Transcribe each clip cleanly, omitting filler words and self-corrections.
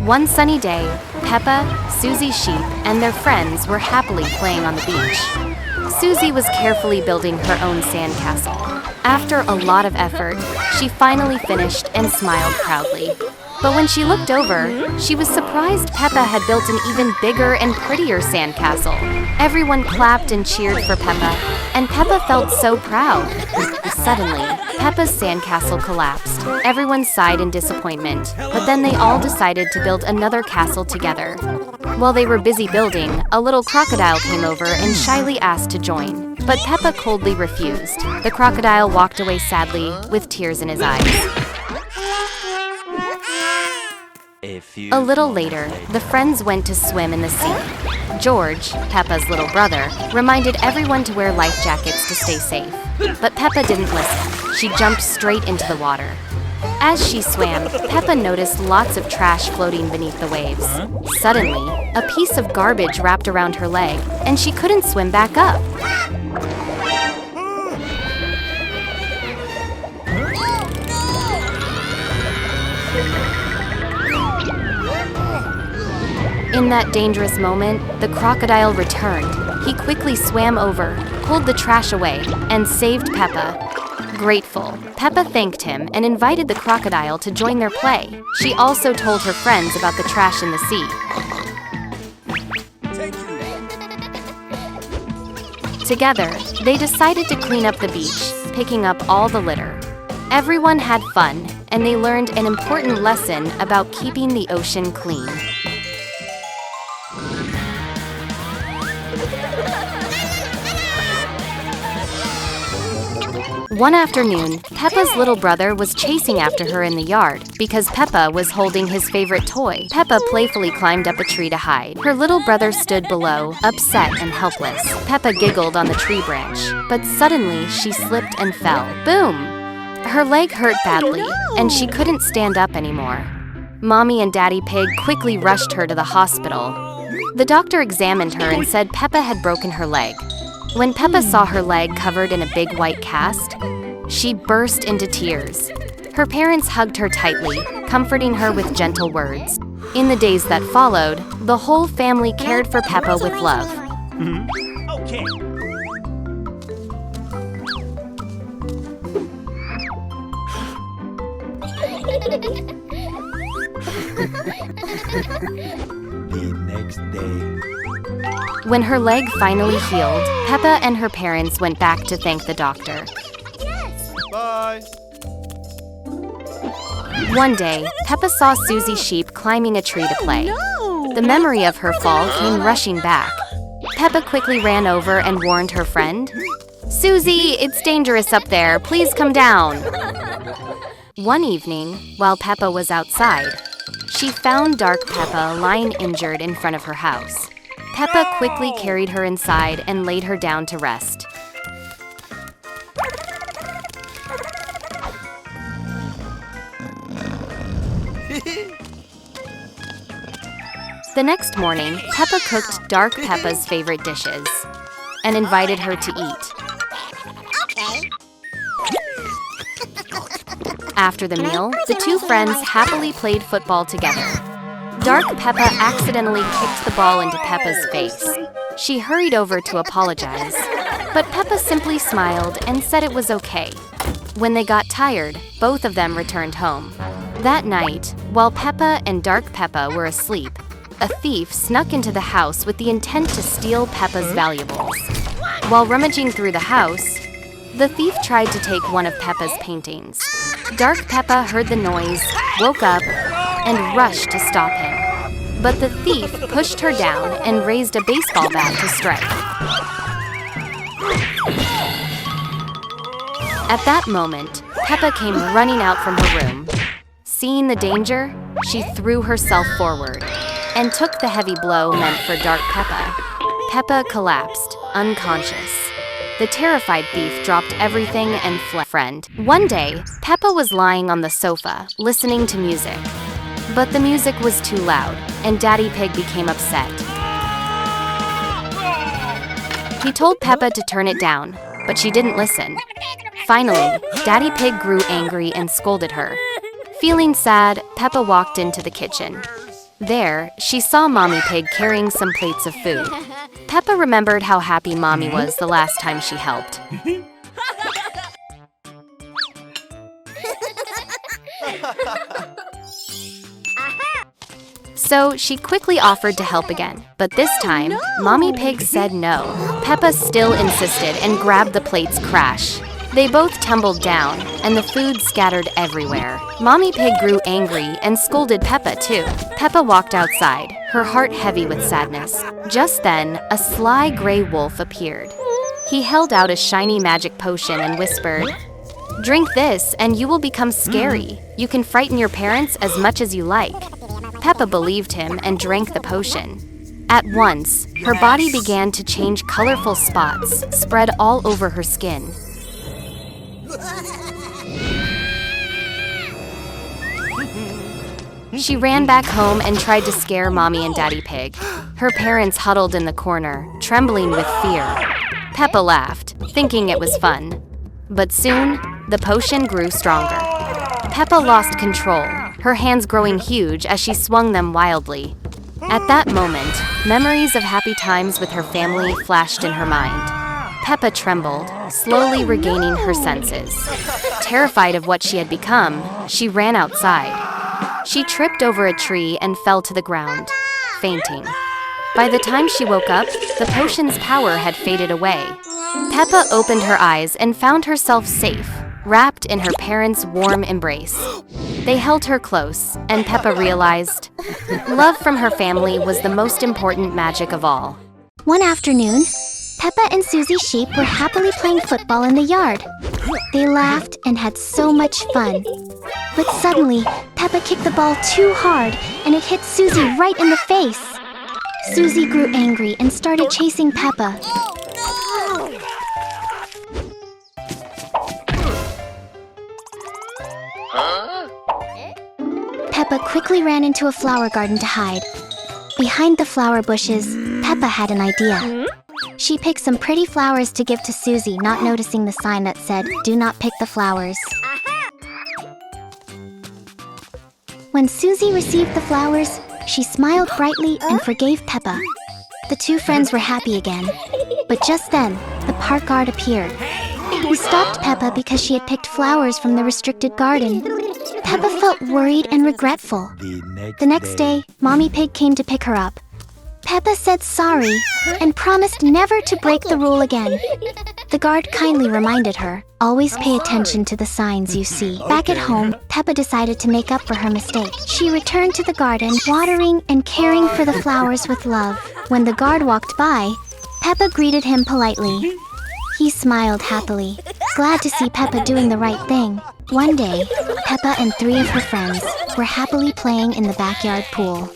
One sunny day, Peppa, Susie's sheep, and their friends were happily playing on the beach. Susie was carefully building her own sandcastle. After a lot of effort, she finally finished and smiled proudly. But when she looked over, she was surprised Peppa had built an even bigger and prettier sandcastle. Everyone clapped and cheered for Peppa, and Peppa felt so proud. Suddenly, Peppa's sandcastle collapsed. Everyone sighed in disappointment, but then they all decided to build another castle together. While they were busy building, a little crocodile came over and shyly asked to join, but Peppa coldly refused. The crocodile walked away sadly, with tears in his eyes. A little later, the friends went to swim in the sea. George, Peppa's little brother, reminded everyone to wear life jackets to stay safe. But Peppa didn't listen. She jumped straight into the water. As she swam, Peppa noticed lots of trash floating beneath the waves. Suddenly, a piece of garbage wrapped around her leg, and she couldn't swim back up. In that dangerous moment, the crocodile returned. He quickly swam over, pulled the trash away, and saved Peppa. Grateful, Peppa thanked him and invited the crocodile to join their play. She also told her friends about the trash in the sea. Together, they decided to clean up the beach, picking up all the litter. Everyone had fun, and they learned an important lesson about keeping the ocean clean. One afternoon, Peppa's little brother was chasing after her in the yard because Peppa was holding his favorite toy. Peppa playfully climbed up a tree to hide. Her little brother stood below, upset and helpless. Peppa giggled on the tree branch, but suddenly she slipped and fell. Boom! Her leg hurt badly, and she couldn't stand up anymore. Mommy and Daddy Pig quickly rushed her to the hospital. The doctor examined her and said Peppa had broken her leg. When Peppa saw her leg covered in a big white cast, she burst into tears. Her parents hugged her tightly, comforting her with gentle words. In the days that followed, the whole family cared for Peppa with love. Okay. The next day. When her leg finally healed, Peppa and her parents went back to thank the doctor. Bye. One day, Peppa saw Susie's sheep climbing a tree to play. The memory of her fall came rushing back. Peppa quickly ran over and warned her friend, "Susie, it's dangerous up there. Please come down." One evening, while Peppa was outside, she found Dark Peppa lying injured in front of her house. Peppa quickly carried her inside and laid her down to rest. The next morning, Peppa cooked Dark Peppa's favorite dishes and invited her to eat. After the meal, the two friends happily played football together. Dark Peppa accidentally kicked the ball into Peppa's face. She hurried over to apologize, but Peppa simply smiled and said it was okay. When they got tired, both of them returned home. That night, while Peppa and Dark Peppa were asleep, a thief snuck into the house with the intent to steal Peppa's valuables. While rummaging through the house, the thief tried to take one of Peppa's paintings. Dark Peppa heard the noise, woke up, and rushed to stop him. But the thief pushed her down and raised a baseball bat to strike. At that moment, Peppa came running out from her room. Seeing the danger, she threw herself forward and took the heavy blow meant for Dark Peppa. Peppa collapsed, unconscious. The terrified thief dropped everything and fled. One day, Peppa was lying on the sofa, listening to music. But the music was too loud, and Daddy Pig became upset. He told Peppa to turn it down, but she didn't listen. Finally, Daddy Pig grew angry and scolded her. Feeling sad, Peppa walked into the kitchen. There, she saw Mommy Pig carrying some plates of food. Peppa remembered how happy Mommy was the last time she helped. So she quickly offered to help again, but this time, Mommy Pig said no. Peppa still insisted and grabbed the plate's crash. They both tumbled down, and the food scattered everywhere. Mommy Pig grew angry and scolded Peppa too. Peppa walked outside, her heart heavy with sadness. Just then, a sly gray wolf appeared. He held out a shiny magic potion and whispered, "Drink this and you will become scary. You can frighten your parents as much as you like." Peppa believed him and drank the potion. At once, her body began to change colorful spots, spread all over her skin. She ran back home and tried to scare Mommy and Daddy Pig. Her parents huddled in the corner, trembling with fear. Peppa laughed, thinking it was fun. But soon, the potion grew stronger. Peppa lost control, her hands growing huge as she swung them wildly. At that moment, memories of happy times with her family flashed in her mind. Peppa trembled, slowly regaining her senses. Terrified of what she had become, she ran outside. She tripped over a tree and fell to the ground, fainting. By the time she woke up, the potion's power had faded away. Peppa opened her eyes and found herself safe, wrapped in her parents' warm embrace. They held her close, and Peppa realized love from her family was the most important magic of all. One afternoon, Peppa and Susie Sheep were happily playing football in the yard. They laughed and had so much fun. But suddenly, Peppa kicked the ball too hard and it hit Susie right in the face. Susie grew angry and started chasing Peppa. Peppa quickly ran into a flower garden to hide. Behind the flower bushes, Peppa had an idea. She picked some pretty flowers to give to Susie, not noticing the sign that said, "Do not pick the flowers." When Susie received the flowers, she smiled brightly and forgave Peppa. The two friends were happy again. But just then, the park guard appeared. He stopped Peppa because she had picked flowers from the restricted garden. Peppa felt worried and regretful. The next day, Mommy Pig came to pick her up. Peppa said sorry and promised never to break the rule again. The guard kindly reminded her, "Always pay attention to the signs you see." Back at home, Peppa decided to make up for her mistake. She returned to the garden, watering and caring for the flowers with love. When the guard walked by, Peppa greeted him politely. He smiled happily, glad to see Peppa doing the right thing. One day, Peppa and 3 of her friends were happily playing in the backyard pool.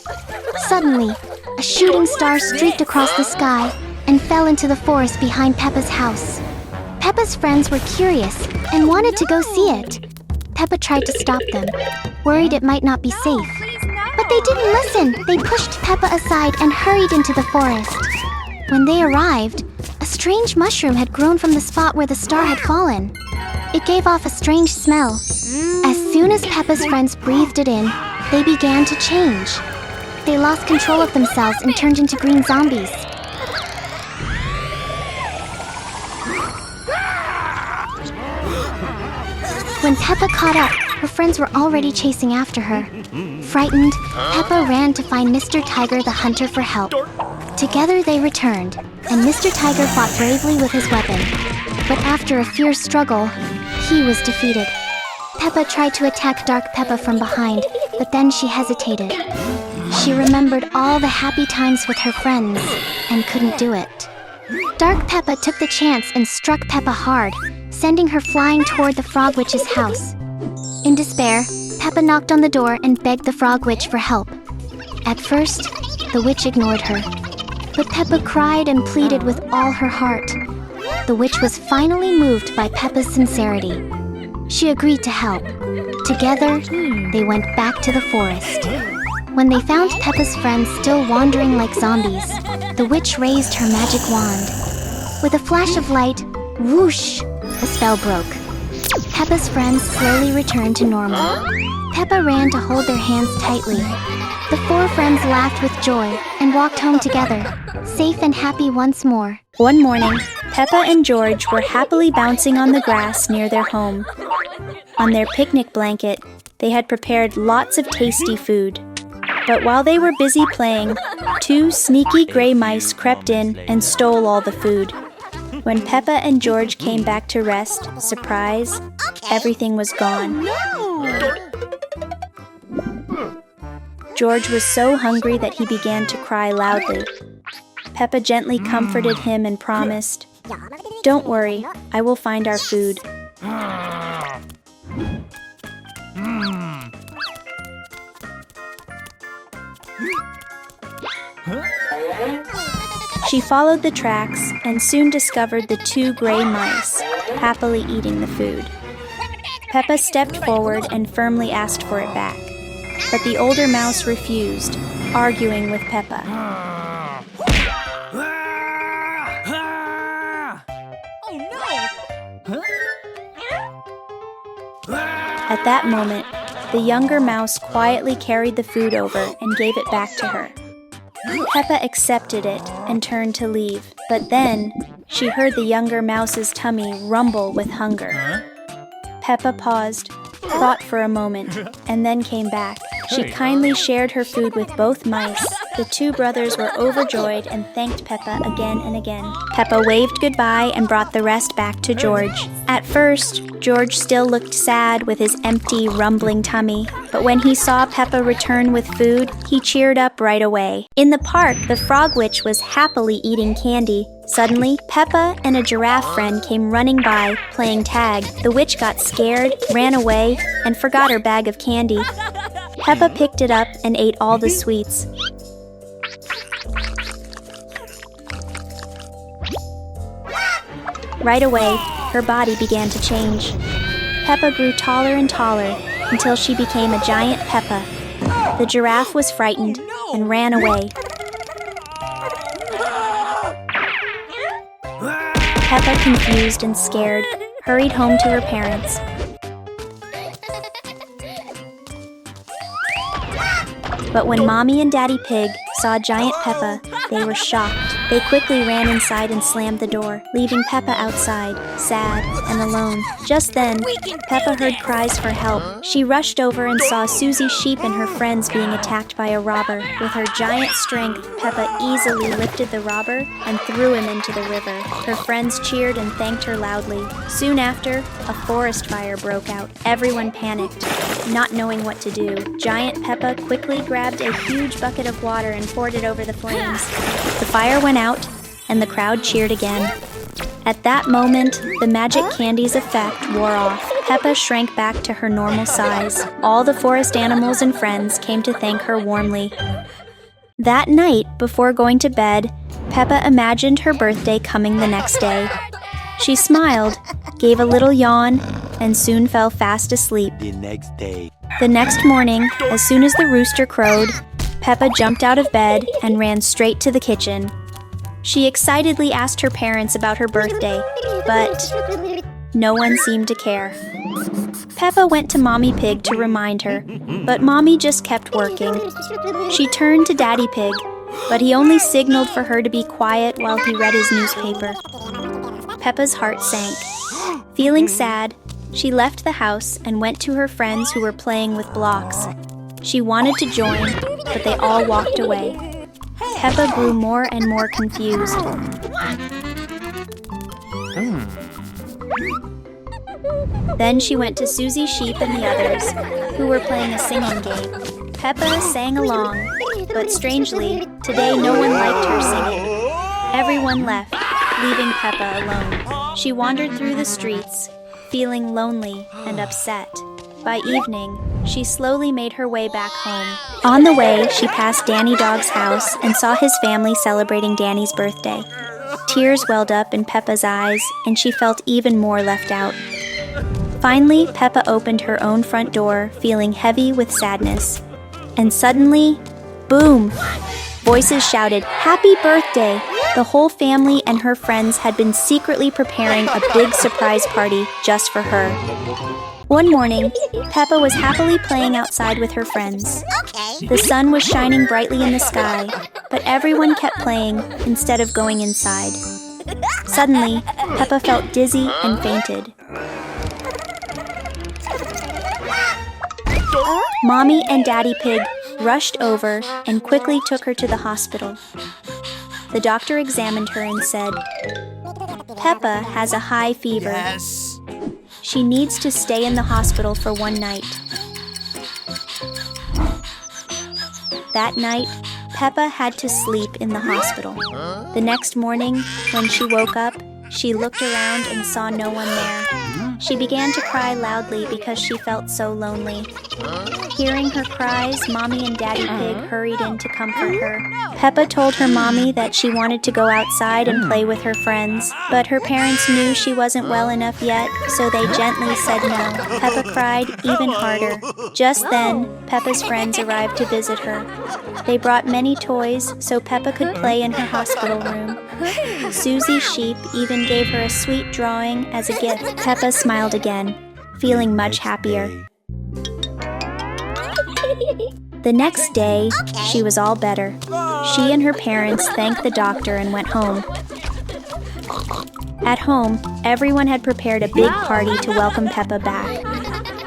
Suddenly, a shooting star streaked across the sky and fell into the forest behind Peppa's house. Peppa's friends were curious and wanted to go see it. Peppa tried to stop them, worried it might not be safe. But they didn't listen. They pushed Peppa aside and hurried into the forest. When they arrived, a strange mushroom had grown from the spot where the star had fallen. It gave off a strange smell. As soon as Peppa's friends breathed it in, they began to change. They lost control of themselves and turned into green zombies. When Peppa caught up, her friends were already chasing after her. Frightened, Peppa ran to find Mr. Tiger the hunter for help. Together they returned, and Mr. Tiger fought bravely with his weapon. But after a fierce struggle, he was defeated. Peppa tried to attack Dark Peppa from behind, but then she hesitated. She remembered all the happy times with her friends and couldn't do it. Dark Peppa took the chance and struck Peppa hard, sending her flying toward the Frog Witch's house. In despair, Peppa knocked on the door and begged the Frog Witch for help. At first, the witch ignored her, but Peppa cried and pleaded with all her heart. The witch was finally moved by Peppa's sincerity. She agreed to help. Together, they went back to the forest. When they found Peppa's friends still wandering like zombies, the witch raised her magic wand. With a flash of light, whoosh, the spell broke. Peppa's friends slowly returned to normal. Peppa ran to hold their hands tightly. The four friends laughed with joy and walked home together, safe and happy once more. One morning, Peppa and George were happily bouncing on the grass near their home. On their picnic blanket, they had prepared lots of tasty food. But while they were busy playing, two sneaky gray mice crept in and stole all the food. When Peppa and George came back to rest, surprise, everything was gone. George was so hungry that he began to cry loudly. Peppa gently comforted him and promised, "Don't worry, I will find our food." She followed the tracks and soon discovered the two gray mice, happily eating the food. Peppa stepped forward and firmly asked for it back, but the older mouse refused, arguing with Peppa. Oh no! At that moment, the younger mouse quietly carried the food over and gave it back to her. Peppa accepted it and turned to leave, but then she heard the younger mouse's tummy rumble with hunger. Peppa paused, thought for a moment, and then came back. She kindly shared her food with both mice. The two brothers were overjoyed and thanked Peppa again and again. Peppa waved goodbye and brought the rest back to George. At first, George still looked sad with his empty, rumbling tummy, but when he saw Peppa return with food, he cheered up right away. In the park, the frog witch was happily eating candy. Suddenly, Peppa and a giraffe friend came running by, playing tag. The witch got scared, ran away, and forgot her bag of candy. Peppa picked it up and ate all the sweets. Right away, her body began to change. Peppa grew taller and taller until she became a giant Peppa. The giraffe was frightened and ran away. Peppa, confused and scared, hurried home to her parents. But when Mommy and Daddy Pig saw Giant Peppa, they were shocked. They quickly ran inside and slammed the door, leaving Peppa outside, sad and alone. Just then, Peppa heard cries for help. She rushed over and saw Susie's sheep and her friends being attacked by a robber. With her giant strength, Peppa easily lifted the robber and threw him into the river. Her friends cheered and thanked her loudly. Soon after, a forest fire broke out. Everyone panicked, not knowing what to do. Giant Peppa quickly grabbed a huge bucket of water and poured it over the flames. The fire went out, and the crowd cheered again. At that moment, the magic candy's effect wore off. Peppa shrank back to her normal size. All the forest animals and friends came to thank her warmly. That night, before going to bed, Peppa imagined her birthday coming the next day. She smiled, gave a little yawn, and soon fell fast asleep. The next day. The next morning, as soon as the rooster crowed, Peppa jumped out of bed and ran straight to the kitchen. She excitedly asked her parents about her birthday, but no one seemed to care. Peppa went to Mommy Pig to remind her, but Mommy just kept working. She turned to Daddy Pig, but he only signaled for her to be quiet while he read his newspaper. Peppa's heart sank. Feeling sad, she left the house and went to her friends who were playing with blocks. She wanted to join, but they all walked away. Peppa grew more and more confused. Then she went to Susie's sheep and the others, who were playing a singing game. Peppa sang along, but strangely, today no one liked her singing. Everyone left, leaving Peppa alone. She wandered through the streets, feeling lonely and upset. By evening, she slowly made her way back home. On the way, she passed Danny Dog's house and saw his family celebrating Danny's birthday. Tears welled up in Peppa's eyes, and she felt even more left out. Finally, Peppa opened her own front door, feeling heavy with sadness. And suddenly, boom! Voices shouted, "Happy birthday!" The whole family and her friends had been secretly preparing a big surprise party just for her. One morning, Peppa was happily playing outside with her friends. The sun was shining brightly in the sky, but everyone kept playing instead of going inside. Suddenly, Peppa felt dizzy and fainted. Mommy and Daddy Pig rushed over and quickly took her to the hospital. The doctor examined her and said, "Peppa has a high fever. Yes. She needs to stay in the hospital for one night." That night, Peppa had to sleep in the hospital. The next morning, when she woke up, she looked around and saw no one there. She began to cry loudly because she felt so lonely. Hearing her cries, Mommy and Daddy Pig hurried in to comfort her. Peppa told her mommy that she wanted to go outside and play with her friends, but her parents knew she wasn't well enough yet, so they gently said no. Peppa cried even harder. Just then, Peppa's friends arrived to visit her. They brought many toys so Peppa could play in her hospital room. Susie Sheep even gave her a sweet drawing as a gift. Peppa smiled again, feeling much happier. The next day, she was all better. She and her parents thanked the doctor and went home. At home, everyone had prepared a big party to welcome Peppa back.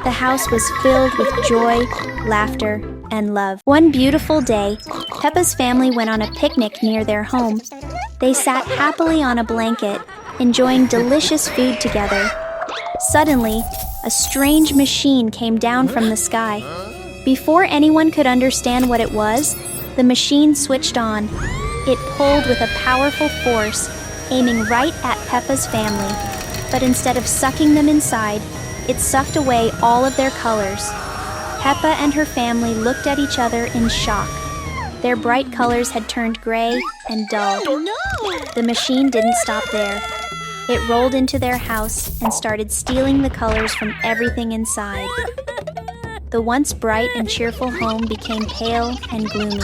The house was filled with joy, laughter, and love. One beautiful day, Peppa's family went on a picnic near their home. They sat happily on a blanket, enjoying delicious food together. Suddenly, a strange machine came down from the sky. Before anyone could understand what it was, the machine switched on. It pulled with a powerful force, aiming right at Peppa's family. But instead of sucking them inside, it sucked away all of their colors. Peppa and her family looked at each other in shock. Their bright colors had turned gray and dull. The machine didn't stop there. It rolled into their house and started stealing the colors from everything inside. The once bright and cheerful home became pale and gloomy.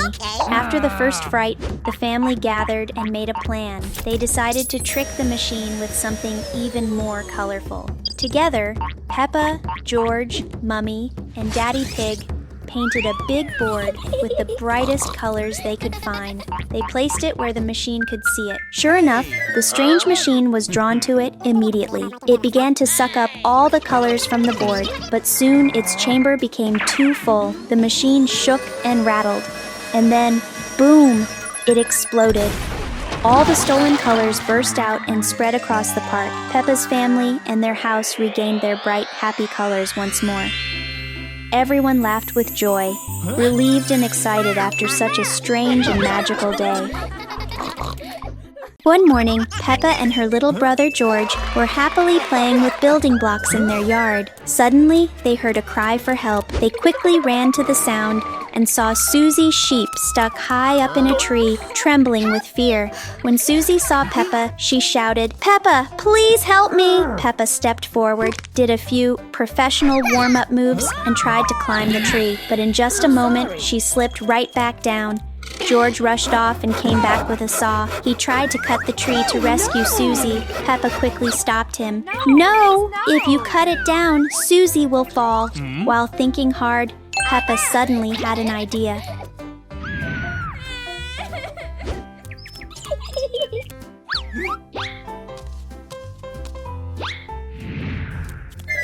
After the first fright, the family gathered and made a plan. They decided to trick the machine with something even more colorful. Together, Peppa, George, Mummy, and Daddy Pig painted a big board with the brightest colors they could find. They placed it where the machine could see it. Sure enough, the strange machine was drawn to it immediately. It began to suck up all the colors from the board, but soon its chamber became too full. The machine shook and rattled, and then, boom, it exploded. All the stolen colors burst out and spread across the park. Peppa's family and their house regained their bright, happy colors once more. Everyone laughed with joy, relieved and excited after such a strange and magical day. One morning, Peppa and her little brother George were happily playing with building blocks in their yard. Suddenly, they heard a cry for help. They quickly ran to the sound and saw Susie Sheep stuck high up in a tree, trembling with fear. When Susie saw Peppa, she shouted, "Peppa, please help me!" Peppa stepped forward, did a few professional warm-up moves, and tried to climb the tree. But in just a moment, she slipped right back down. George rushed off and came back with a saw. He tried to cut the tree to rescue Susie. Peppa quickly stopped him. "No! If you cut it down, Susie will fall." While thinking hard, Peppa suddenly had an idea.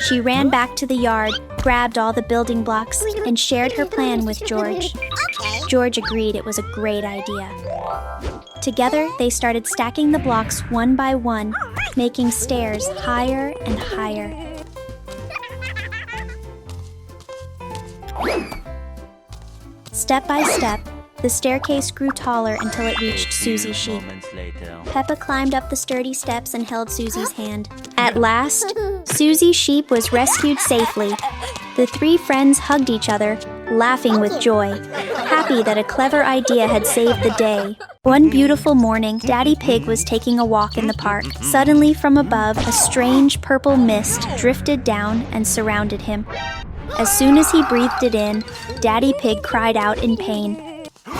She ran back to the yard, grabbed all the building blocks, and shared her plan with George. George agreed it was a great idea. Together, they started stacking the blocks one by one, making stairs higher and higher. Step by step, the staircase grew taller until it reached Susie Sheep. Peppa climbed up the sturdy steps and held Susie's hand. At last, Susie Sheep was rescued safely. The three friends hugged each other, laughing with joy, happy that a clever idea had saved the day. One beautiful morning, Daddy Pig was taking a walk in the park. Suddenly, from above, a strange purple mist drifted down and surrounded him. As soon as he breathed it in, Daddy Pig cried out in pain.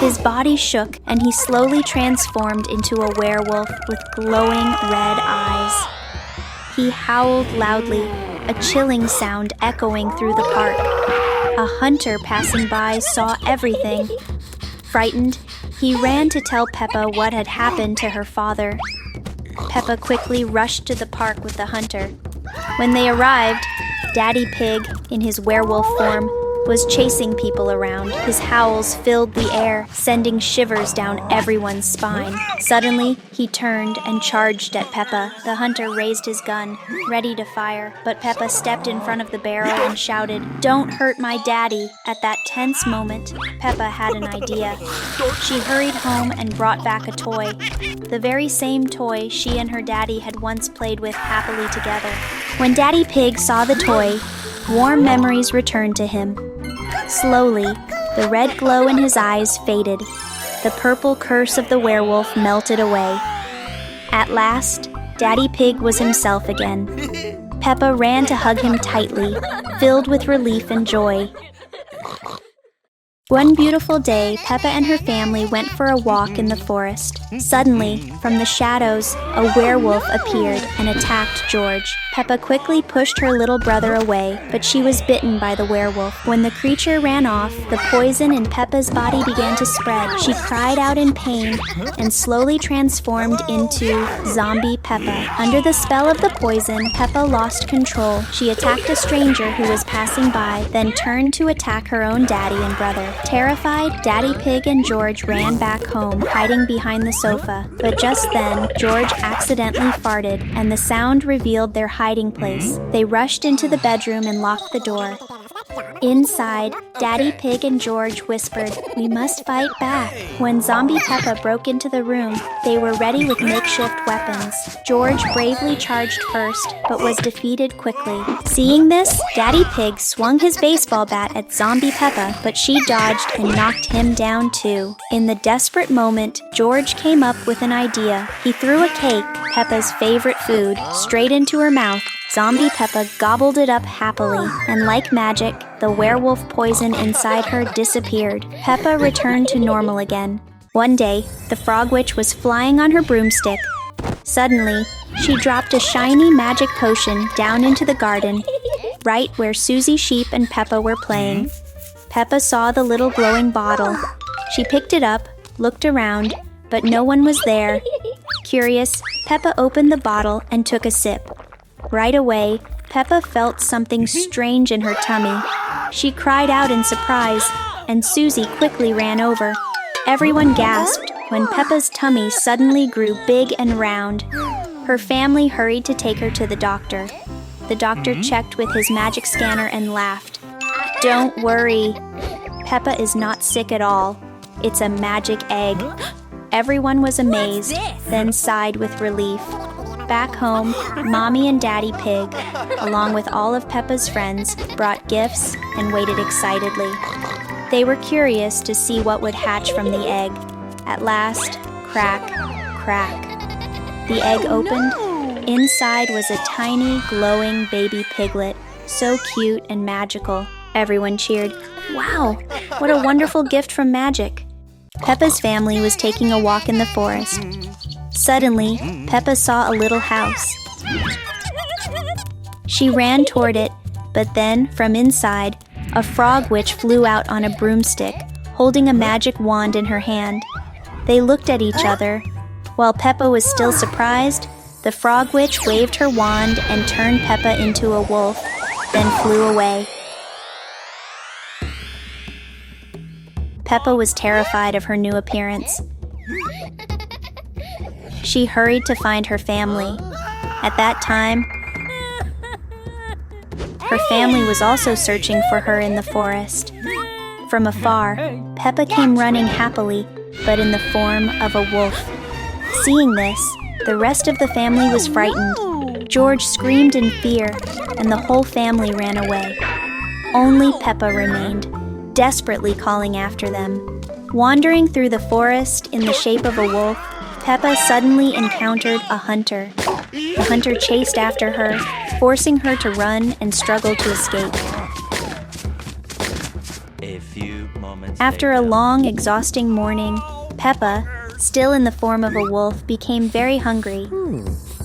His body shook, and he slowly transformed into a werewolf with glowing red eyes. He howled loudly, a chilling sound echoing through the park. A hunter passing by saw everything. Frightened, he ran to tell Peppa what had happened to her father. Peppa quickly rushed to the park with the hunter. When they arrived, Daddy Pig, in his werewolf form, was chasing people around. His howls filled the air, sending shivers down everyone's spine. Suddenly, he turned and charged at Peppa. The hunter raised his gun, ready to fire, but Peppa stepped in front of the barrel and shouted, "Don't hurt my daddy." At that tense moment, Peppa had an idea. She hurried home and brought back a toy, the very same toy she and her daddy had once played with happily together. When Daddy Pig saw the toy, warm memories returned to him. Slowly, the red glow in his eyes faded. The purple curse of the werewolf melted away. At last, Daddy Pig was himself again. Peppa ran to hug him tightly, filled with relief and joy. One beautiful day, Peppa and her family went for a walk in the forest. Suddenly, from the shadows, a werewolf appeared and attacked George. Peppa quickly pushed her little brother away, but she was bitten by the werewolf. When the creature ran off, the poison in Peppa's body began to spread. She cried out in pain and slowly transformed into Zombie Peppa. Under the spell of the poison, Peppa lost control. She attacked a stranger who was passing by, then turned to attack her own daddy and brother. Terrified, Daddy Pig and George ran back home, hiding behind the sofa. But just then, George accidentally farted, and the sound revealed their hiding place. They rushed into the bedroom and locked the door. Inside, Daddy Pig and George whispered, "We must fight back." When Zombie Peppa broke into the room, they were ready with makeshift weapons. George bravely charged first, but was defeated quickly. Seeing this, Daddy Pig swung his baseball bat at Zombie Peppa, but she dodged and knocked him down too. In the desperate moment, George came up with an idea. He threw a cake, Peppa's favorite food, straight into her mouth. Zombie Peppa gobbled it up happily, and like magic, the werewolf poison inside her disappeared. Peppa returned to normal again. One day, the Frog Witch was flying on her broomstick. Suddenly, she dropped a shiny magic potion down into the garden, right where Susie Sheep and Peppa were playing. Peppa saw the little glowing bottle. She picked it up, looked around, but no one was there. Curious, Peppa opened the bottle and took a sip. Right away, Peppa felt something strange in her tummy. She cried out in surprise, and Susie quickly ran over. Everyone gasped when Peppa's tummy suddenly grew big and round. Her family hurried to take her to the doctor. The doctor checked with his magic scanner and laughed. "Don't worry, Peppa is not sick at all. It's a magic egg." Everyone was amazed, then sighed with relief. Back home, Mommy and Daddy Pig, along with all of Peppa's friends, brought gifts and waited excitedly. They were curious to see what would hatch from the egg. At last, crack, crack. The egg opened. Inside was a tiny, glowing baby piglet, so cute and magical. Everyone cheered, "Wow, what a wonderful gift from magic." Peppa's family was taking a walk in the forest. Suddenly, Peppa saw a little house. She ran toward it, but then, from inside, a frog witch flew out on a broomstick, holding a magic wand in her hand. They looked at each other. While Peppa was still surprised, the frog witch waved her wand and turned Peppa into a wolf, then flew away. Peppa was terrified of her new appearance. She hurried to find her family. At that time, her family was also searching for her in the forest. From afar, Peppa came running happily, but in the form of a wolf. Seeing this, the rest of the family was frightened. George screamed in fear, and the whole family ran away. Only Peppa remained, desperately calling after them. Wandering through the forest in the shape of a wolf, Peppa suddenly encountered a hunter. The hunter chased after her, forcing her to run and struggle to escape. A few moments After a later. long, exhausting morning, Peppa, still in the form of a wolf, became very hungry.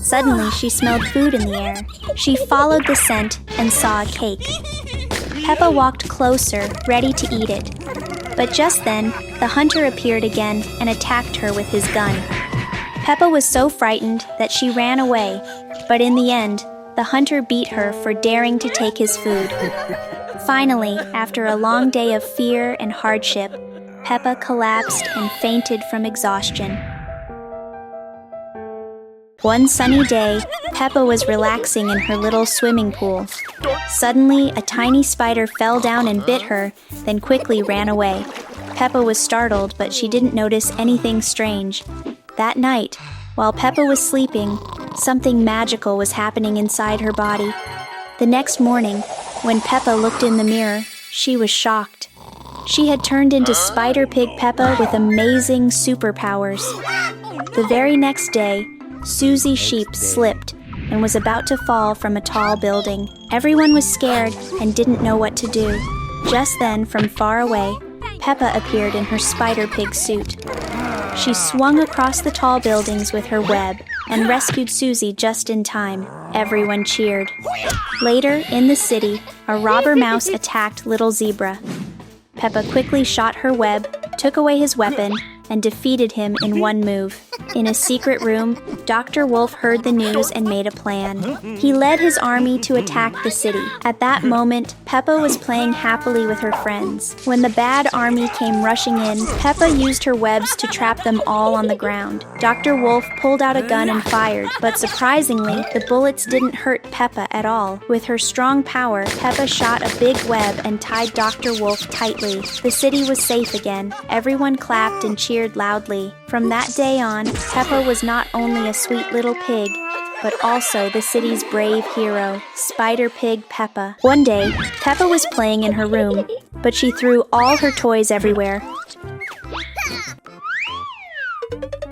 Suddenly, she smelled food in the air. She followed the scent and saw a cake. Peppa walked closer, ready to eat it. But just then, the hunter appeared again and attacked her with his gun. Peppa was so frightened that she ran away, but in the end, the hunter beat her for daring to take his food. Finally, after a long day of fear and hardship, Peppa collapsed and fainted from exhaustion. One sunny day, Peppa was relaxing in her little swimming pool. Suddenly, a tiny spider fell down and bit her, then quickly ran away. Peppa was startled, but she didn't notice anything strange. That night, while Peppa was sleeping, something magical was happening inside her body. The next morning, when Peppa looked in the mirror, she was shocked. She had turned into Spider Pig Peppa with amazing superpowers. The very next day, Susie Sheep slipped and was about to fall from a tall building. Everyone was scared and didn't know what to do. Just then, from far away, Peppa appeared in her Spider Pig suit. She swung across the tall buildings with her web and rescued Susie just in time. Everyone cheered. Later, in the city, a robber mouse attacked Little Zebra. Peppa quickly shot her web, took away his weapon, and defeated him in one move. In a secret room, Dr. Wolf heard the news and made a plan. He led his army to attack the city. At that moment, Peppa was playing happily with her friends. When the bad army came rushing in, Peppa used her webs to trap them all on the ground. Dr. Wolf pulled out a gun and fired, but surprisingly, the bullets didn't hurt Peppa at all. With her strong power, Peppa shot a big web and tied Dr. Wolf tightly. The city was safe again. Everyone clapped and cheered loudly. From that day on, Peppa was not only a sweet little pig, but also the city's brave hero, Spider Pig Peppa. One day, Peppa was playing in her room, but she threw all her toys everywhere.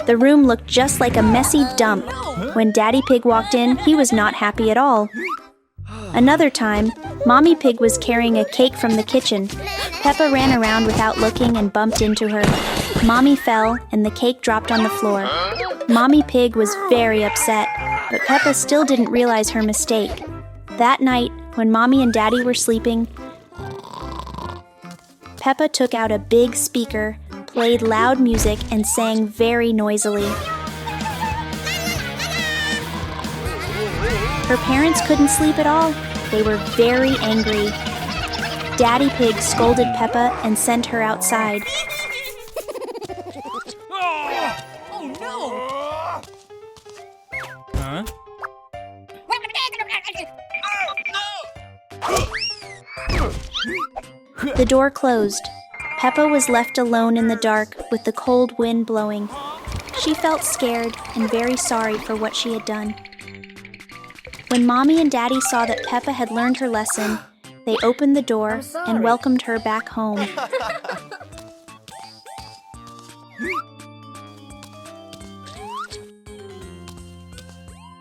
The room looked just like a messy dump. When Daddy Pig walked in, he was not happy at all. Another time, Mommy Pig was carrying a cake from the kitchen. Peppa ran around without looking and bumped into her. Mommy fell, and the cake dropped on the floor. Mommy Pig was very upset, but Peppa still didn't realize her mistake. That night, when Mommy and Daddy were sleeping, Peppa took out a big speaker, played loud music, and sang very noisily. Her parents couldn't sleep at all. They were very angry. Daddy Pig scolded Peppa and sent her outside. The door closed. Peppa was left alone in the dark with the cold wind blowing. She felt scared and very sorry for what she had done. When Mommy and Daddy saw that Peppa had learned her lesson, they opened the door and welcomed her back home.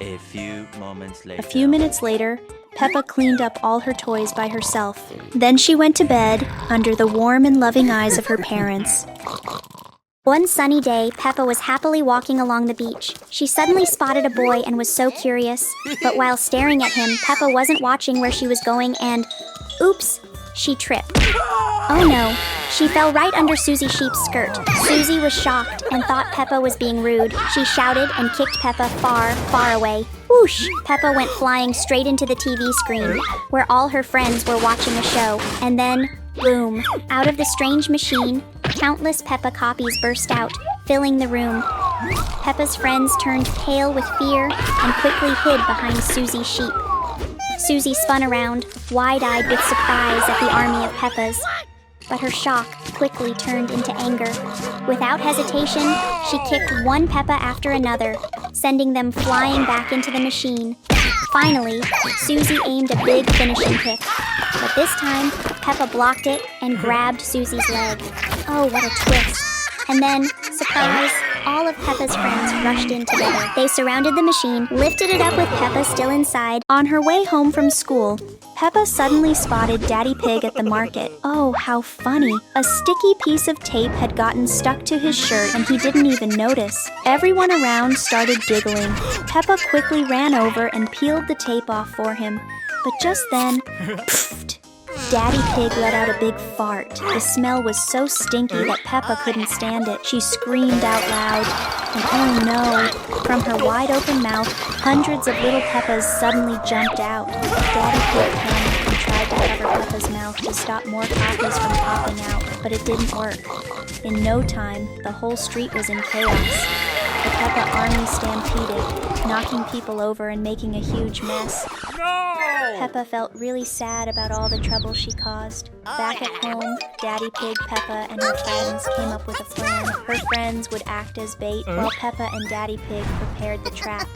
A few moments later. A few minutes later, Peppa cleaned up all her toys by herself. Then she went to bed under the warm and loving eyes of her parents. One sunny day, Peppa was happily walking along the beach. She suddenly spotted a boy and was so curious. But while staring at him, Peppa wasn't watching where she was going and... oops! She tripped. Oh no! She fell right under Susie Sheep's skirt. Susie was shocked and thought Peppa was being rude. She shouted and kicked Peppa far, far away. Whoosh! Peppa went flying straight into the TV screen, where all her friends were watching a show. And then, boom! Out of the strange machine, countless Peppa copies burst out, filling the room. Peppa's friends turned pale with fear and quickly hid behind Susie Sheep. Susie spun around, wide-eyed with surprise at the army of Peppas. But her shock quickly turned into anger. Without hesitation, she kicked one Peppa after another, sending them flying back into the machine. Finally, Susie aimed a big finishing kick. But this time, Peppa blocked it and grabbed Susie's leg. Oh, what a twist. And then, surprise, all of Peppa's friends rushed in together. They surrounded the machine, lifted it up with Peppa still inside. On her way home from school, Peppa suddenly spotted Daddy Pig at the market. Oh, how funny. A sticky piece of tape had gotten stuck to his shirt and he didn't even notice. Everyone around started giggling. Peppa quickly ran over and peeled the tape off for him. But just then, pfft, Daddy Pig let out a big fart. The smell was so stinky that Peppa couldn't stand it. She screamed out loud, and oh no, from her wide open mouth, hundreds of little Peppas suddenly jumped out. Daddy Pig panicked and tried to cover Peppa's mouth to stop more copies from popping out, but it didn't work. In no time, the whole street was in chaos. The Peppa army stampeded, knocking people over and making a huge mess. Peppa felt really sad about all the trouble she caused. Back at home, Daddy Pig, Peppa, and her friends came up with a plan. Her friends would act as bait while Peppa and Daddy Pig prepared the trap.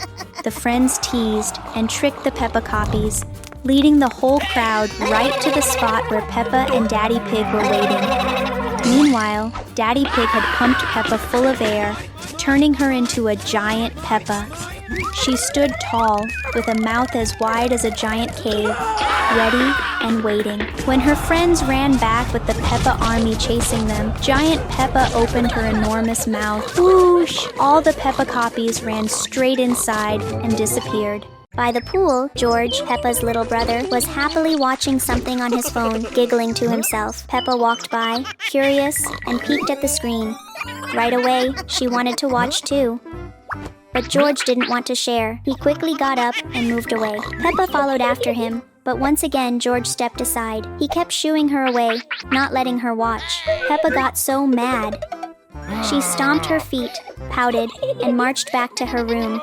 The friends teased and tricked the Peppa copies, leading the whole crowd right to the spot where Peppa and Daddy Pig were waiting. Meanwhile, Daddy Pig had pumped Peppa full of air, turning her into a giant Peppa. She stood tall, with a mouth as wide as a giant cave, ready and waiting. When her friends ran back with the Peppa army chasing them, giant Peppa opened her enormous mouth. Whoosh! All the Peppa copies ran straight inside and disappeared. By the pool, George, Peppa's little brother, was happily watching something on his phone, giggling to himself. Peppa walked by, curious, and peeked at the screen. Right away, she wanted to watch too. But George didn't want to share. He quickly got up and moved away. Peppa followed after him, but once again George stepped aside. He kept shooing her away, not letting her watch. Peppa got so mad. She stomped her feet, pouted, and marched back to her room.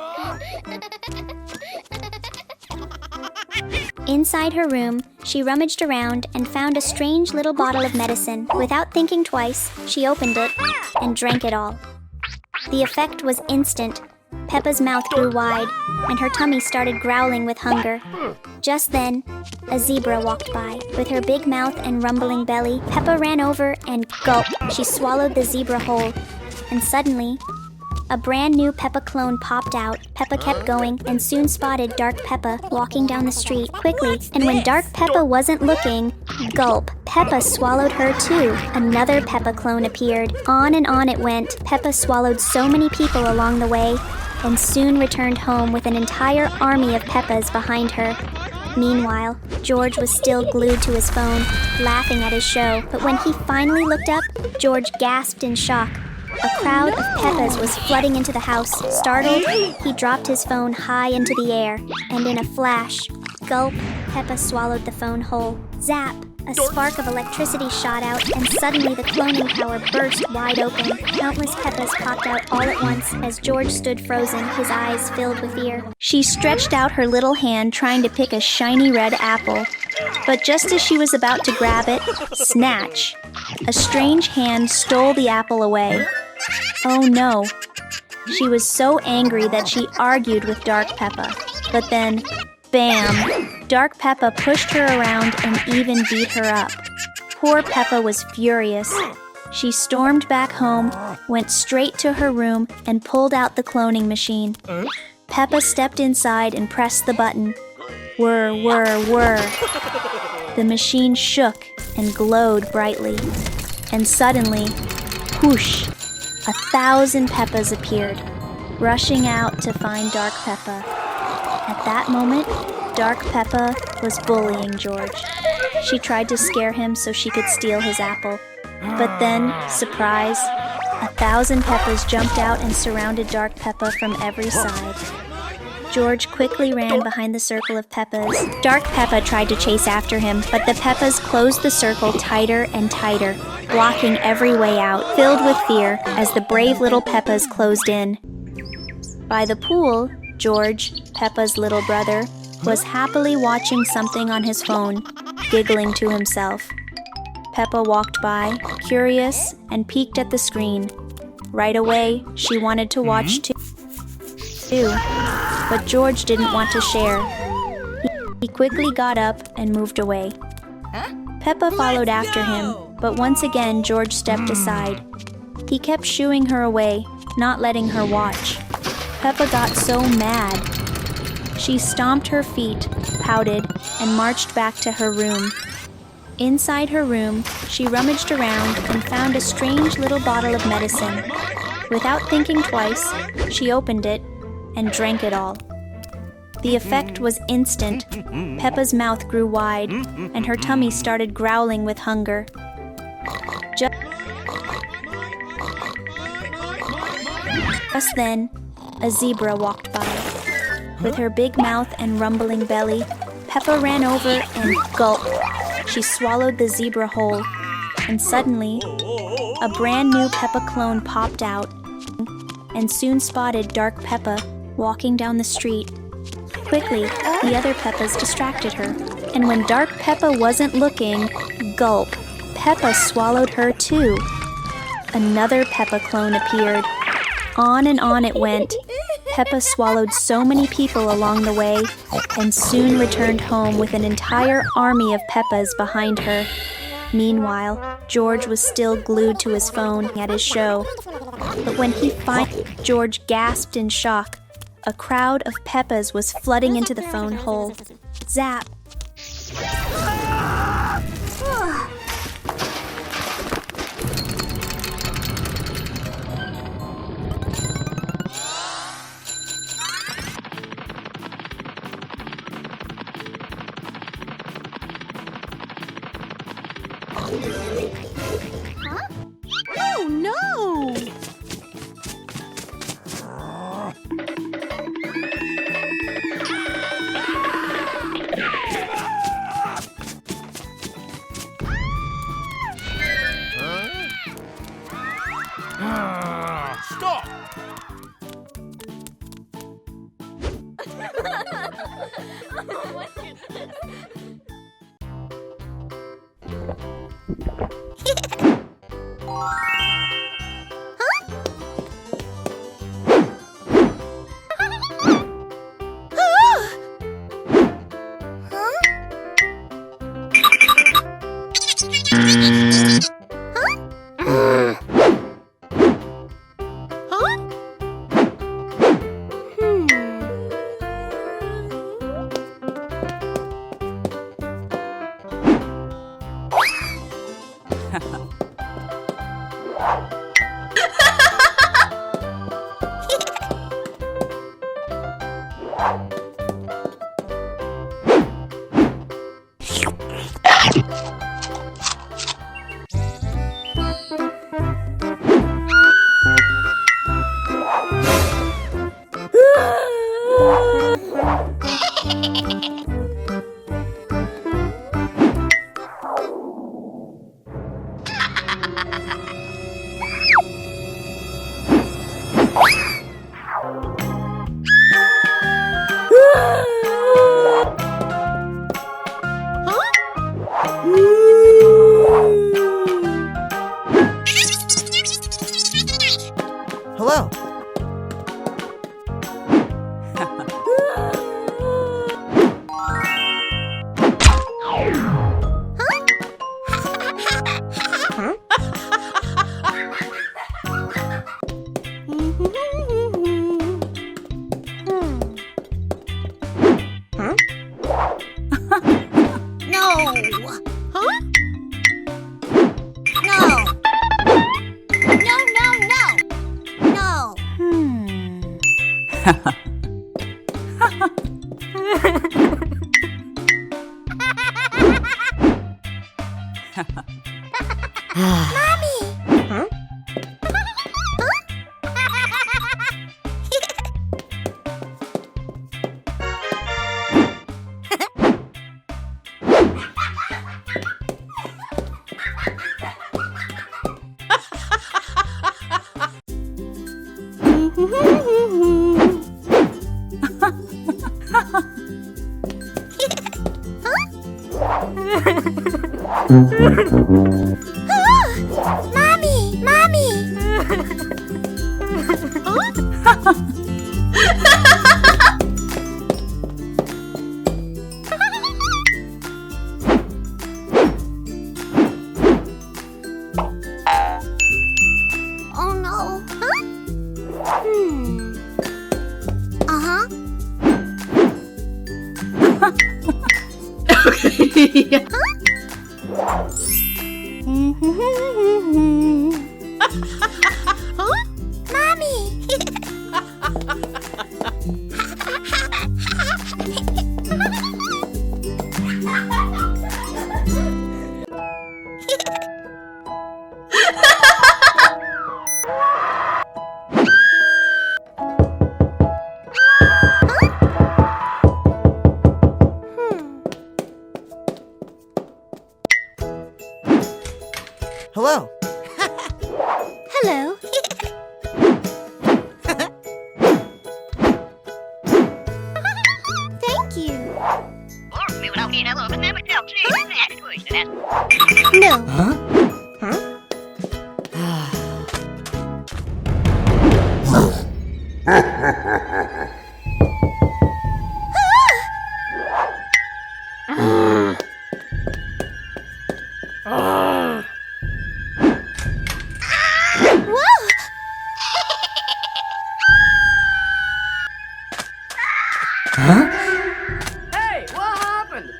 Inside her room, she rummaged around and found a strange little bottle of medicine. Without thinking twice, she opened it and drank it all. The effect was instant. Peppa's mouth grew wide, and her tummy started growling with hunger. Just then, a zebra walked by. With her big mouth and rumbling belly, Peppa ran over and gulp, she swallowed the zebra whole. And suddenly, a brand new Peppa clone popped out. Peppa kept going and soon spotted Dark Peppa walking down the street quickly. And when Dark Peppa wasn't looking, gulp, Peppa swallowed her too. Another Peppa clone appeared. On and on it went. Peppa swallowed so many people along the way and soon returned home with an entire army of Peppas behind her. Meanwhile, George was still glued to his phone, laughing at his show. But when he finally looked up, George gasped in shock. A crowd of Peppas was flooding into the house. Startled, he dropped his phone high into the air, and in a flash, gulp, Peppa swallowed the phone whole. Zap! A spark of electricity shot out, and suddenly the cloning tower burst wide open. Countless Peppas popped out all at once as George stood frozen, his eyes filled with fear. She stretched out her little hand trying to pick a shiny red apple. But just as she was about to grab it, snatch! A strange hand stole the apple away. Oh no! She was so angry that she argued with Dark Peppa. But then, bam! Dark Peppa pushed her around and even beat her up. Poor Peppa was furious. She stormed back home, went straight to her room, and pulled out the cloning machine. Peppa stepped inside and pressed the button. Whir, whir, whir. The machine shook and glowed brightly. And suddenly, whoosh! 1,000 Peppas appeared, rushing out to find Dark Peppa. At that moment, Dark Peppa was bullying George. She tried to scare him so she could steal his apple. But then, surprise, 1,000 Peppas jumped out and surrounded Dark Peppa from every side. George quickly ran behind the circle of Peppas. Dark Peppa tried to chase after him, but the Peppas closed the circle tighter and tighter, blocking every way out, filled with fear as the brave little Peppas closed in. By the pool, George, Peppa's little brother, was happily watching something on his phone, giggling to himself. Peppa walked by, curious, and peeked at the screen. Right away, she wanted to watch too. But George didn't want to share. He quickly got up and moved away. Peppa followed after him, but once again George stepped aside. He kept shooing her away, not letting her watch. Peppa got so mad. She stomped her feet, pouted, and marched back to her room. Inside her room, she rummaged around and found a strange little bottle of medicine. Without thinking twice, she opened it and drank it all. The effect was instant. Peppa's mouth grew wide, and her tummy started growling with hunger. Just then, a zebra walked by. With her big mouth and rumbling belly, Peppa ran over and gulped. She swallowed the zebra whole, and suddenly, a brand new Peppa clone popped out and soon spotted Dark Peppa walking down the street. Quickly, the other Peppas distracted her, and when Dark Peppa wasn't looking, gulp, Peppa swallowed her too. Another Peppa clone appeared. On and on it went. Peppa swallowed so many people along the way, and soon returned home with an entire army of Peppas behind her. Meanwhile, George was still glued to his phone at his show. But when he finally, George gasped in shock. A crowd of Peppas was flooding into the phone hole. Zap! Oh no! Stop! Hello. Okay. Hello. Hello. Thank you. No. Hey, what happened?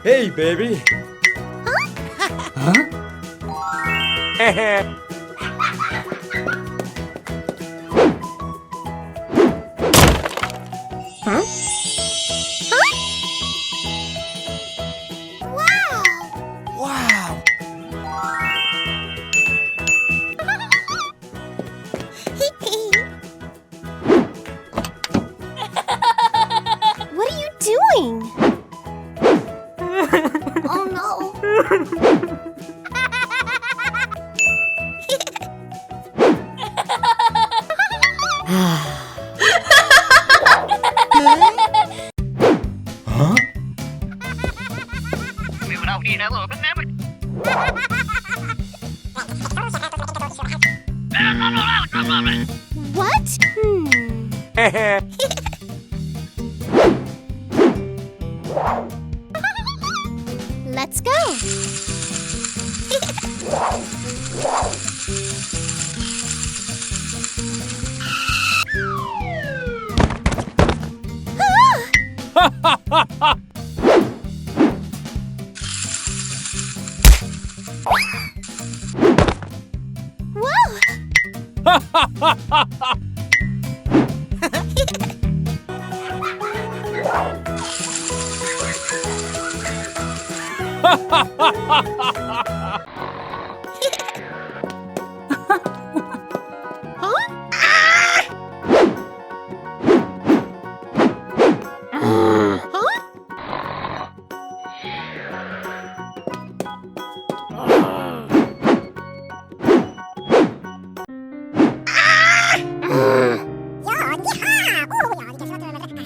Hey, baby. Wow. What are you doing? Oh no. Huh? What? Let's go. Whoa!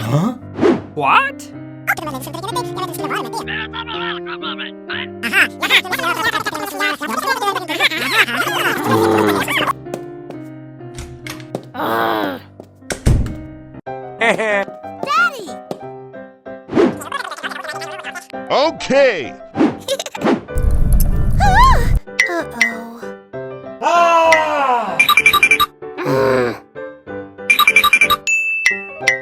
Huh? What? Okay. Uh-oh.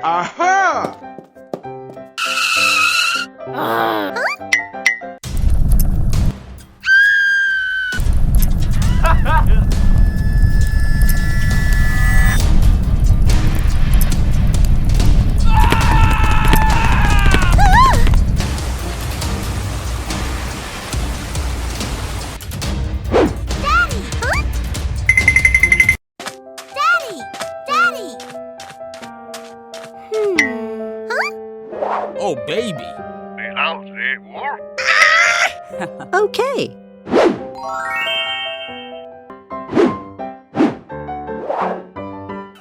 Aha! Oh, baby. Okay.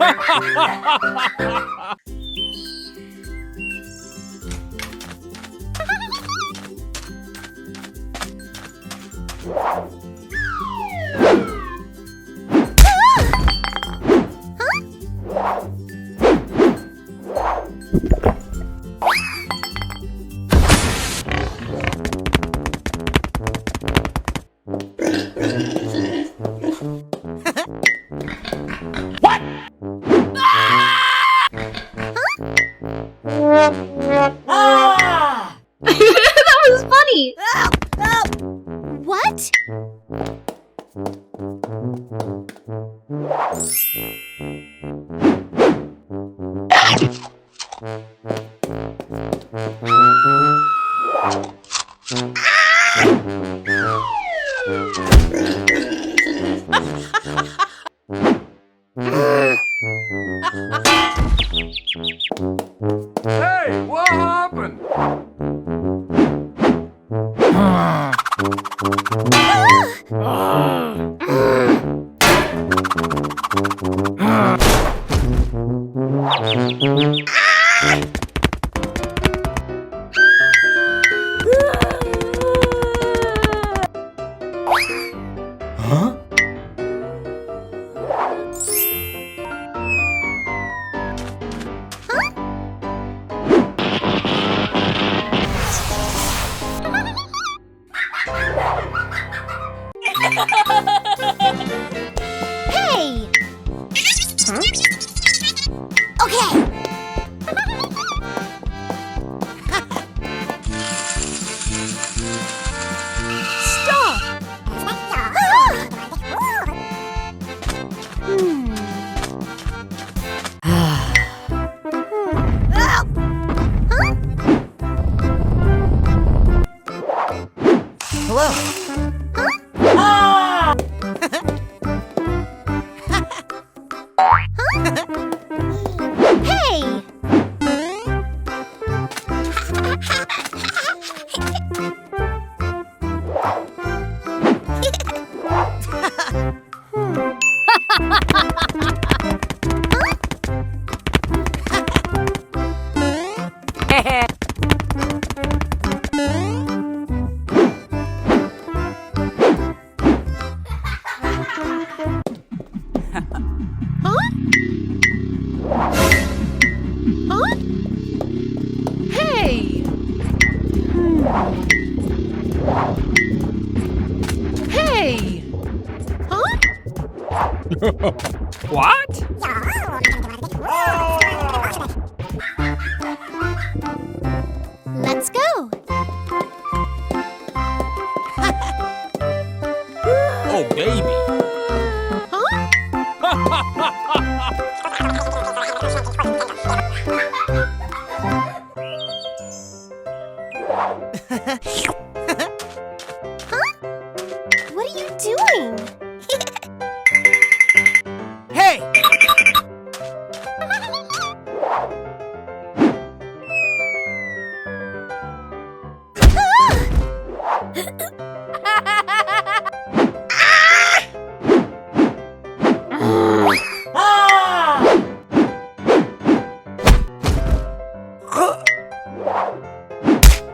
That was funny. What? Hey, what happened? Huh? Hey! Okay. Stop! Hello. Hey! Hey! Hey! What? Let's go! Oh, baby. What are you doing? Hey!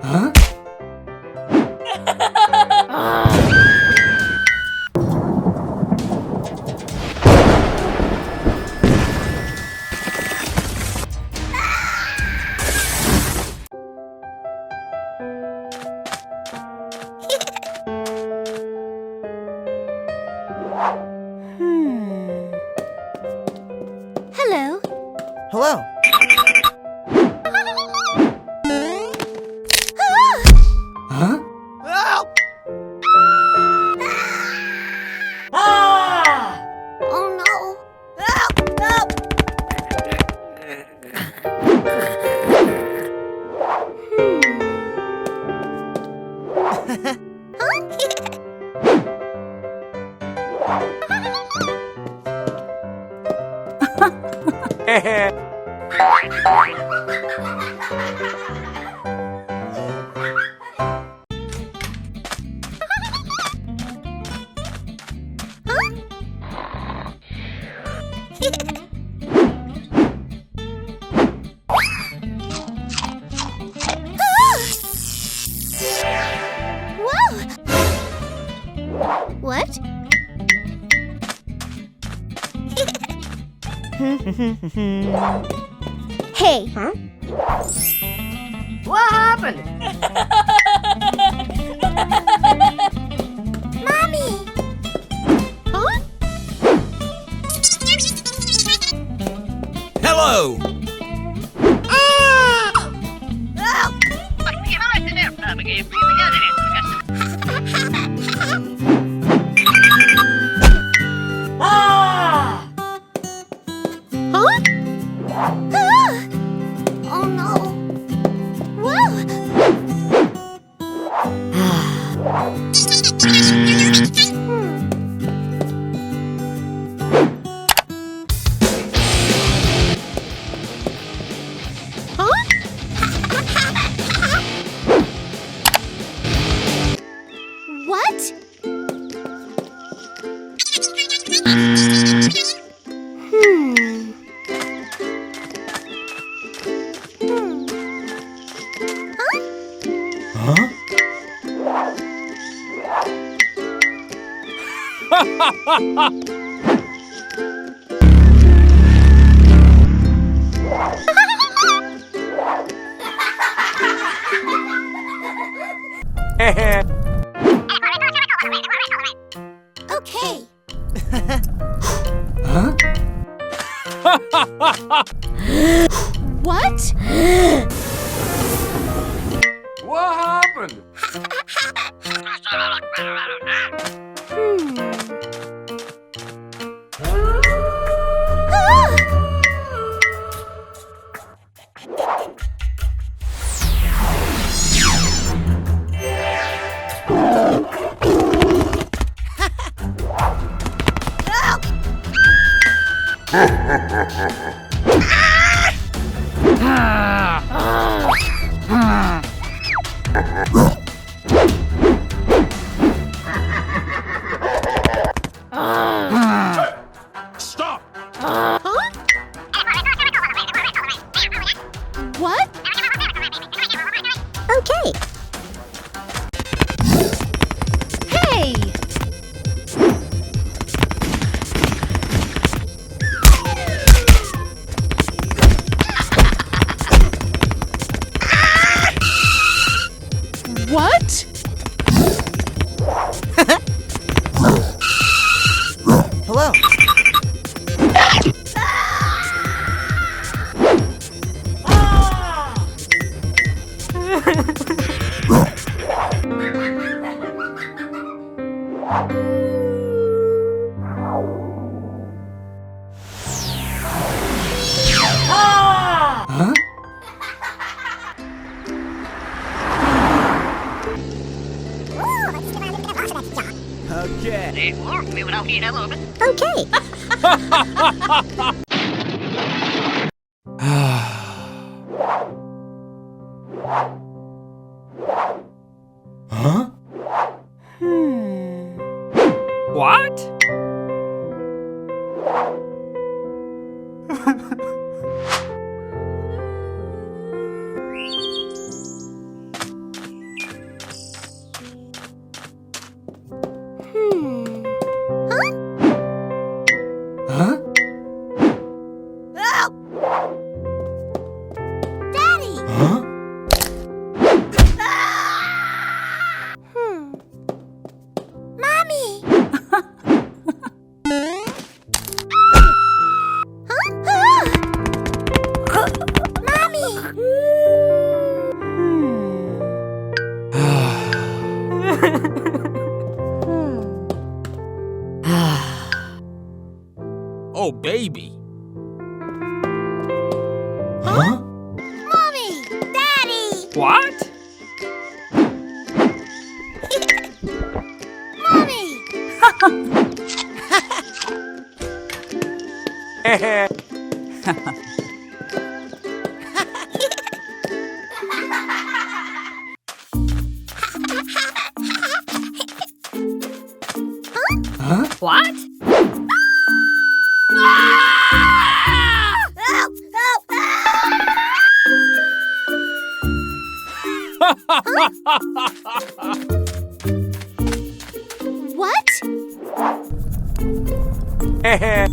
Huh? Hello. Hello. Huh? Oh no. What? Hey. Huh? What happened? Mommy! Huh? Hello! Huh? Ah! Oh no! Whoa! Huh? What? Huh? Okay. Huh? What? What happened? Stop! Huh? What? Okay. Hey! What? Hello. Huh? Okay. Okay. Huh? What? Huh? Daddy! Huh? Mommy! Oh, baby. Huh? Mommy! Daddy! What? Mommy! Huh? What? What? Hey!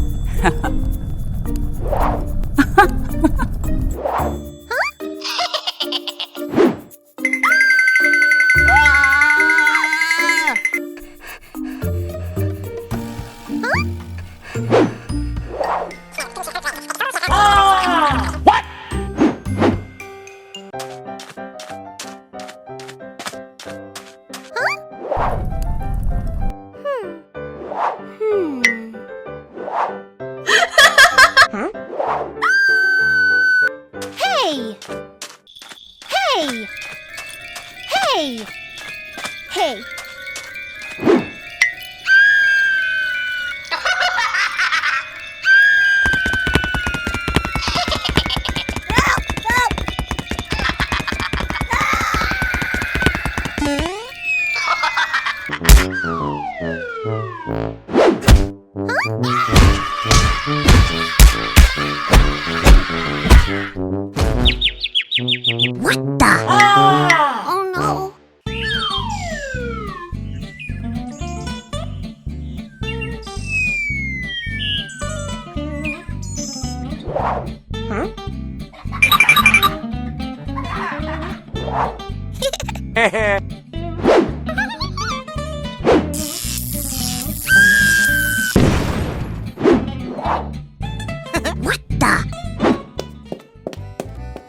Hey! Hey! Hey! What the? Oh no! What the?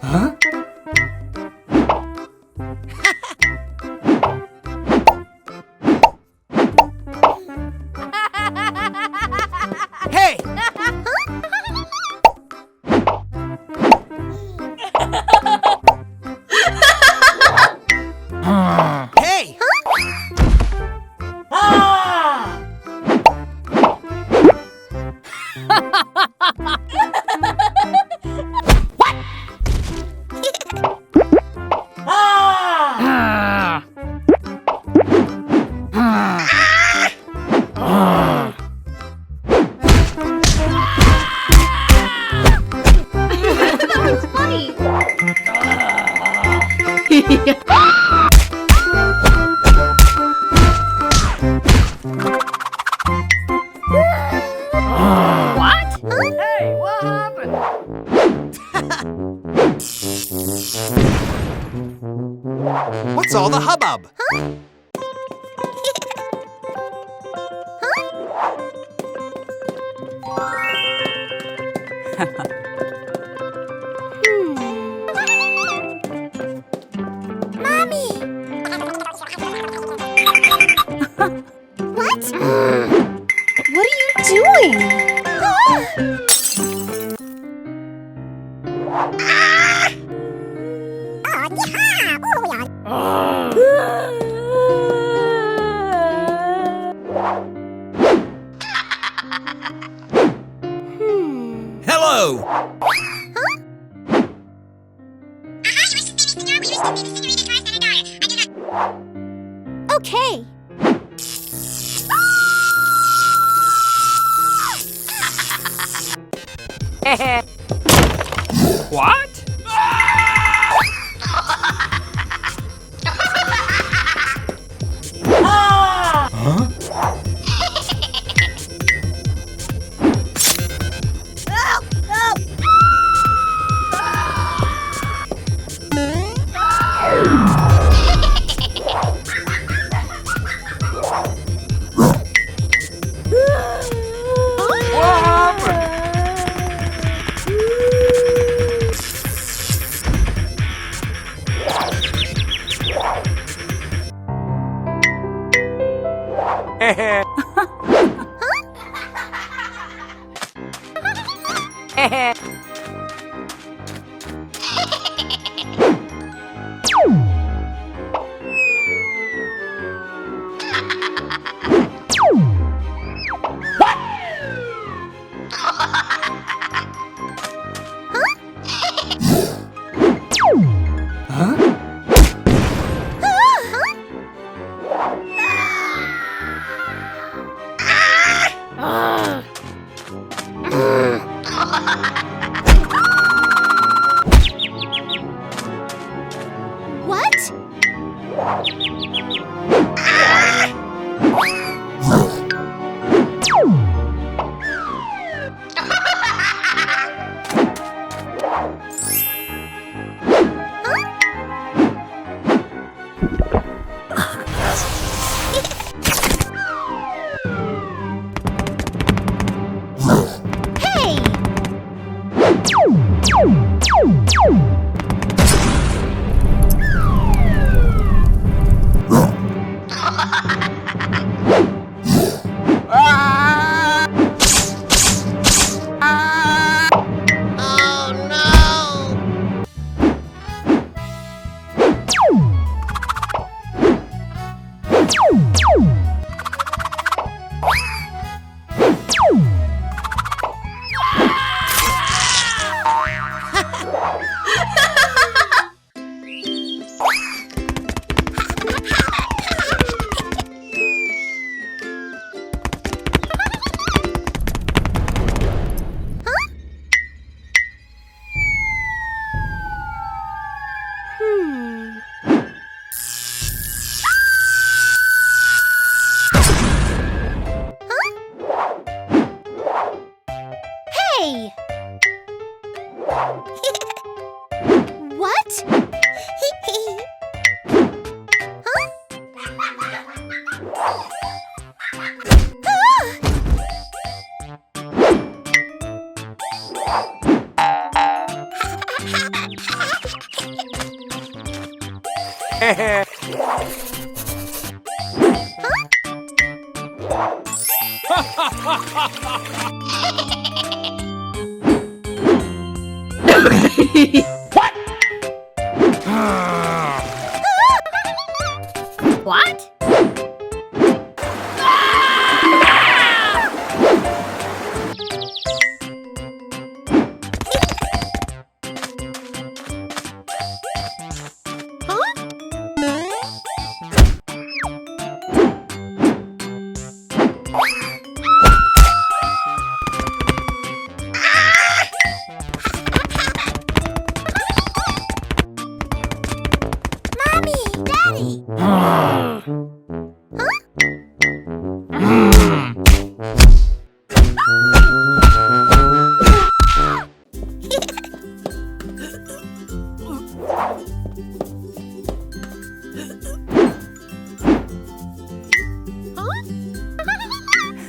Huh? Hey! Hey! Hey, what happened? What's all the hubbub? Mommy! What? What are you doing? Hello! Okay. What? Huh? What happened? Huh? What? What?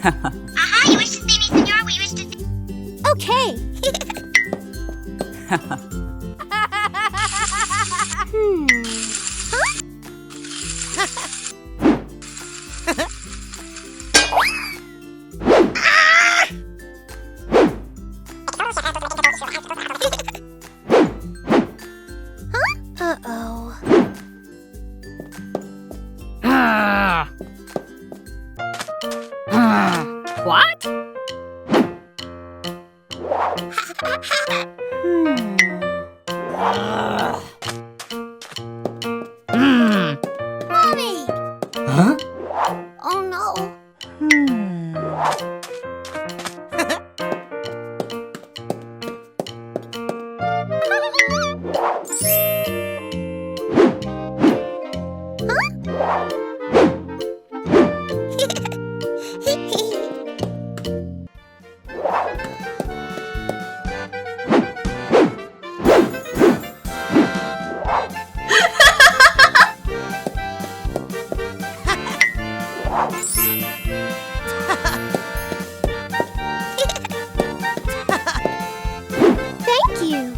Aha, you wish to see me, senor? We wish to... Okay. Uh-oh. What? Mommy! Huh? Oh no. Thank you.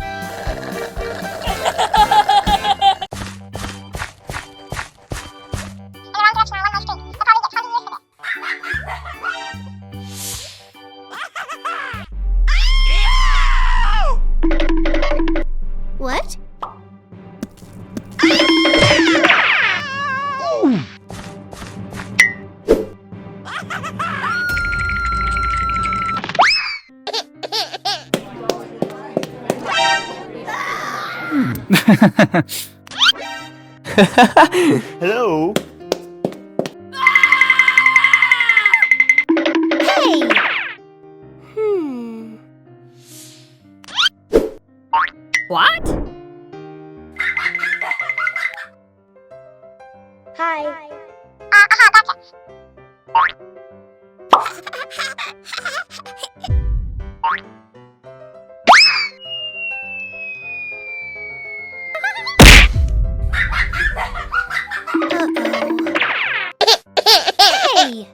What? Hello. Hey! What? Hi. Hey!